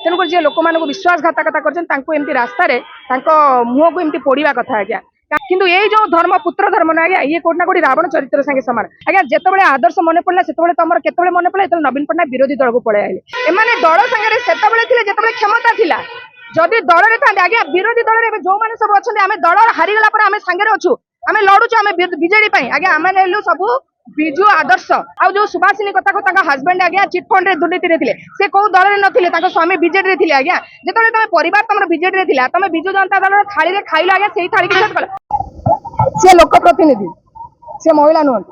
तेणुकर जी लोक मान विश्वासघातकता करमती रास्त मुह को एमती पोड़ा कथा आज्ञा किंतु ये जो धर्म पुत्र धर्म ना आज्ञा ये कोटना कोटी रावण चरित्र संगे सामान आज्ञा जिते आदर्श मन पड़ा से तुम के मन पड़ा जो नवीन पट्टनायक विरोधी दल को पड़े आए एम दल सागर से क्षमता थिला जदि दल में था आज्ञा विरोधी दल में जो मैंने सब अच्छा आम दल हारीगला आम सांगे अच्छु आम लड़ुचु आम बीजेडी आज्ञा आम नेलु सब विजु आदर्श आउ जो सुभाषिनी कथा को हजबैंड आज्ञा चिटफंड रे दुर्नीति थे से कौ दल में नथिले स्वामी बीजेडी थे आज्ञा जो तुम परिवार तुम बीजेडी थे तुम विजु जनता दल थाली में खाइल आज्ञा से थाली की कल सी लोक प्रतिनिधि सी महिला नुहत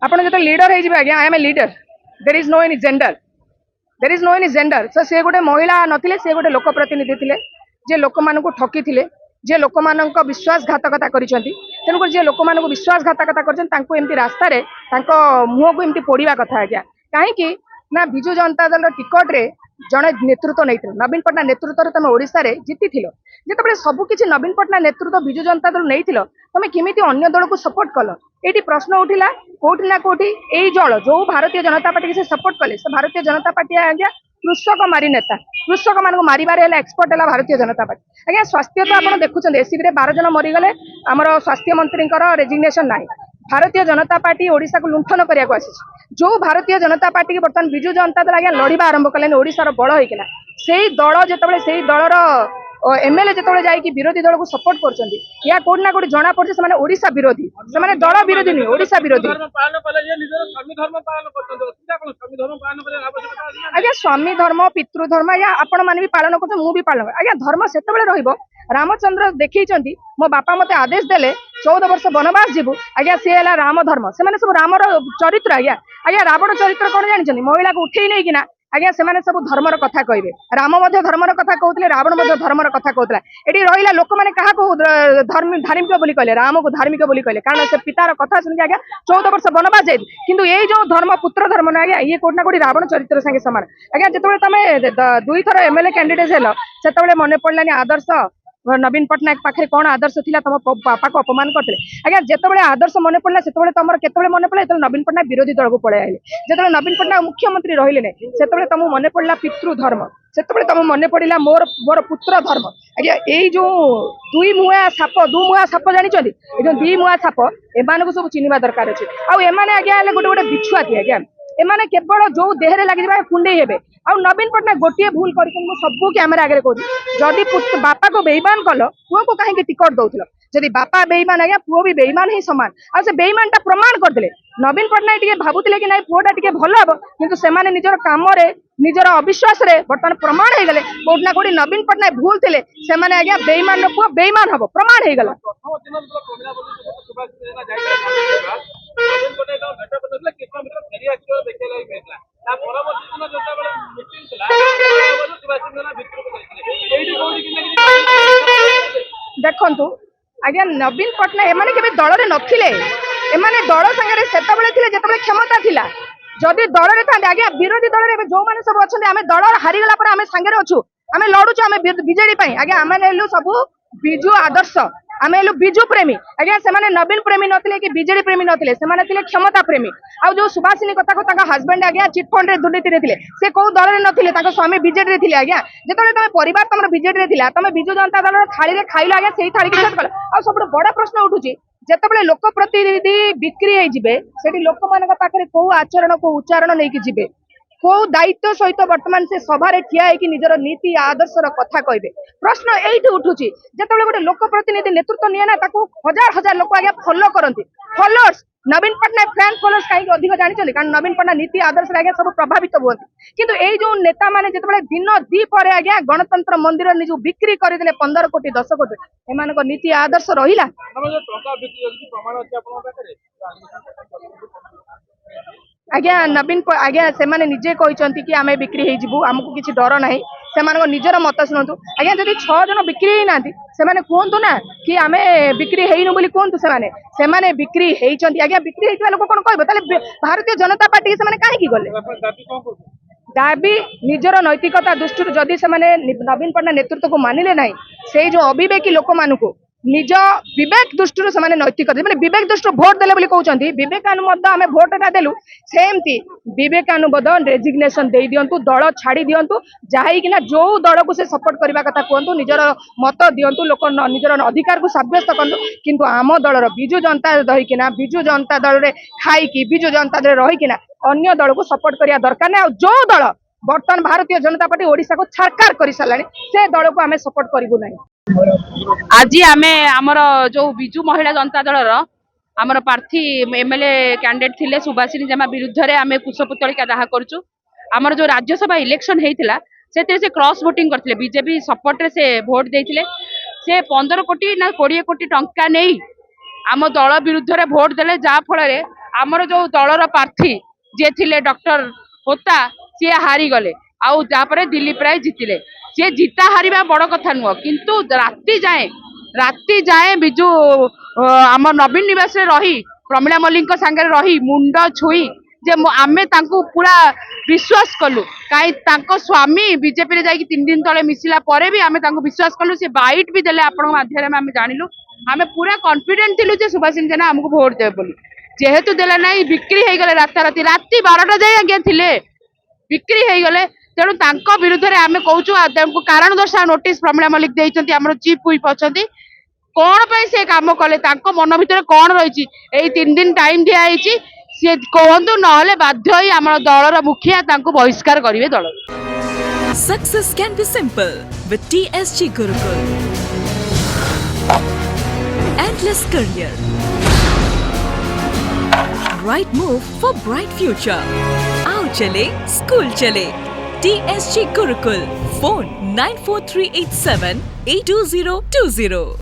आप जो लीडर हो आज्ञा I am a leader there is no any gender so से गोटे महिला नथिले से गोटे लोक प्रतिनिधि थे जे लोक मान ठकी थे जे लोक मान विश्वासघातकता तेणुकर जी लोक मान विश्वासघातकता करमती रास्त मुह को एमती पोड़ा कथा आज्ञा कहीं ना विजु जनता दल टिकट रे जड़े नेतृत्व नहीं नवीन पट्टनायक नेतृत्व तुम ओडिशा रे जीति जिते सबकि नवीन पट्टनायक नेतृत्व विजु जनता दल नहीं तुम किमिति अन्य दल को सपोर्ट कल ये प्रश्न उठिला कोठी ना कोठी यही जल जो भारतीय जनता पार्टी से सपोर्ट कले से भारतीय जनता पार्टी आज्ञा कृषक मारी नेता कृषक मान मारे एक्सपर्ट है भारतीय जनता पार्टी आज्ञा स्वास्थ्य तो आप देखुं एससीबी 12 जन मरीगले आमर स्वास्थ्य मंत्री रेजिग्नेशन ना भारतीय जनता पार्टी ओडिशा को लुंठन करने आसी जो भारतीय जनता पार्टी की बर्तमान विजु जनता दल आज्ञा लड़वा आरंभ कले ओडिशार बड़ होइकिना से दल जो से दलर एमएलए जो जाकि विरोधी दल को सपोर्ट कर कोटी ना कोटी जना पड़े से ओडिशा विरोधी से दल विरोधी नुहे ओडिशा विरोधी आज्ञा स्वामी धर्म पितृधर्म आज्ञा आपण मैंने भी पालन कर मुझे पालन आज्ञा धर्म से रामचंद्र देखी मो बापा मते आदेश देले 14 वर्ष वनवास जीवु आज्ञा सी है राम धर्म से सब रामर चरित्र आज्ञा रावण चरित्र कौन जानते महिला को उठे नहीं किना आज्ञा से सब धर्मर कथा कहे राम धर्मर कथा कहते रावण धर्मर कथा कहला ये रहा लोक मैंने क्या धार्मिक बोली कहले राम को धार्मिक बोली कहले कारण से पितार कथा सुनिक आज्ञा 14 वर्ष वनवास जाए किंतु ये जो धर्म पुत्र धर्म ना आज्ञा ये कोटना कोटी रावण चरित्र संगे सामान आज्ञा जो तुम 2 थर एमएलए कैंडिडेट हेल से मन पड़ानी आदर्श नवीन पट्टनायक पाखे कौन आदर्श थिला तुम बापा को अपमान करते आज्ञा जिते आदर्श मन पड़ा से तुम के मन पड़ा जो नवीन पट्टनायक विरोधी दल को पड़े आए जो नवीन पट्टनायक मुख्यमंत्री रहिले नहीं से तुम मन पड़ा पितृधर्म से तुम मन पड़ा मोर मोर पुत्र धर्म आज्ञा यही जो दुई मुआ साप जानते जो 2 मुआ साप एम सब चिन्हवा दरकार अच्छे आने आज्ञा गोटे गोटे बिछुआ थी आज्ञा एमाने केवल जो देहरे लगे कुंडे हे आ नवीन पट्टनायक गोटे भूल कर सबू कैमेरा आगे कहूँ जदि बापा को बेईमान कल पुओ को कहीं टिकट दौल जदि बापा बेईमान आज्ञा पुओ भी बेईमान ही सामान आ से बेईमान टा प्रमाण करदे नवीन पट्टनायक टे भावुले कि पुओटा टे भल हम किंतु से निजर काम निजर अविश्वास बर्तमान प्रमाण हो गले कोट ना कोटी नवीन पट्टनायक भूल थे से आज्ञा बेईमान पुओ बेईमान हम प्रमाण हो गला देखु आज्ञा नवीन पट्टनायक एमाने केबे दल रे नथिले एमाने दल संगे से क्षमता थिला जदि दल में था आज्ञा विरोधी दल में जो मैंने सब अच्छा आम दल हारीगला आम सांगे अच्छु आम लड़ुचु आम बीजेडी आज्ञा आम नेलु सब विजु आदर्श आम हेलु विजु प्रेमी आज्ञा से नवीन प्रेमी नथिले कि बीजेडी प्रेमी नथिले से क्षमता प्रेमी आउ जो सुभाषिनी कथा को हजबैंड आज्ञा चिटफंड रे दुर्नीति थे से कौ दल में नथिले स्वामी बीजेडी थे आज्ञा जो तुम परिवार तुम बीजेडी थे तुम विजु जनता दल थाली में खाइल आज्ञा से थाली की कल आ सब बड़ प्रश्न उठुची जिते लोक प्रतिनिधि बिक्री से लोक मान पाखे कौ आचरण को उच्चारण नहीं जी कौ दायित्व सहित बर्तमान से सभा ठिया होकर निजर नीति आदर्शर कथा कहे प्रश्न ये उठुची जिते गोटे लोक प्रतिनिधि नेतृत्व निए ना हजार हजार लोक आज्ञा फॉलो करती फॉलोअर्स नवीन पट्टनायक फैन फॉलोअर्स कहीं अधिक जानते कारण नवीन पट्टनायक नीति आदर्श आज्ञा सब प्रभावित हुए किंतु यही जो नेता मैंने जो दिन दीपर आज्ञा गणतंत्र मंदिर निज बिक्री करदे 15 कोटी 10 कोटी एम नीति आदर्श रहा आज्ञा नवीन आज्ञा से निजे कहते कि आम बिक्री हो आमको किसी डर ना से निजर मत शुणु आज्ञा जब 6 जन बिक्री होना से कहतु ना कि आम बिक्री होइनु बोली कहतु से बिक्री होती आज्ञा बिक्री होता लोक कौन कह भारतीय जनता पार्टी से कहीं गले दाबी निजर नैतिकता दृष्टि जदि से नवीन पट्टनायक नेतृत्व को मानिले ना से जो अविवेकी लोक मानू निज विवेक दृष्टि से नैतिक मैंने विवेक दृष्टि भोट देले बोली कहउचंती विवेकानुबद्ध आमे भोटटा देलु सेमती विवेकानुबद्ध रेजिग्नेशन दे दियंतु दल छाड़ी दियंतु जाहिकिना जो दल को से सपोर्ट करबा कथा कहंतु निजर मत दियंतु लोक निजर अधिकार को साब्यस्त करंतु किंतु आम दलर बिजु जनता रहीकिना बिजु जनता दल रे खाइकी बिजु जनता दल रहीकिना अन्य दल को सपोर्ट करिया दरकार नै जो दल बर्तमान भारतीय जनता पार्टी ओडिशा को छारकार कर सारानी से दल को आमे सपोर्ट करिवु नै। आज आमे आमर जो बिजु महिला जनता दलर आमर प्रार्थी एमएलए कैंडिडेट थिले सुभाषिनी जेमा विरुद्ध रे आमे कुशपुतलिका दाह करछु। आमर जो राज्यसभा इलेक्शन हेइतिला सेते से क्रॉस वोटिंग करथिले बीजेपी सपोर्ट रे से वोट देइथिले से 15 कोटी ना 20 कोटी टंका नेई आम दल विरुद्ध रे वोट देले जा फल रे आमर जो दलर प्रार्थी जे थिले डॉक्टर होता सी हारी गले आउ तापर दिलीप राय जितिले सी जिता हारिबा बड़ कथा नुह किंतु राति जाए बिजु आम नवीन निवास रे रही प्रमिला मल्लिक सांगे रही मुंड छुई जे आमे तांको पूरा विश्वास कलु कहीं तांको स्वामी बीजेपी रे जाई 3 दिन तले मिसिला परे भी आमे तांको विश्वास कलु से बाइट भी देले आपण माध्यम में आमे जानिलु आमे पूरा कॉन्फिडेंट थिलु जे सुभाषिनी जेना हमको वोट देबे बोली जेहेतु देला नाही बिक्री हे गले राति 12टा जाय आगे थिले बिक्री हे गले तेणु तांको विरुद्ध रे आमे कहूछु तांको कारण दर्शा नोटिस प्रमिला मल्लिक देइचंती हमर चीफ हुई पछंती कोन पे से काम कले तांको मन भितर कोन रहिची एई 3 दिन टाइम दिया आइची से कहंतु नहले बाध्य होई हमर दलर मुखिया तांको बहिष्कार करिवे दल। Success can be simple with TSG Gurukul. Endless career. Right move for bright future. आओ चले स्कूल चले TSG Gurukul. Phone 94387 82020.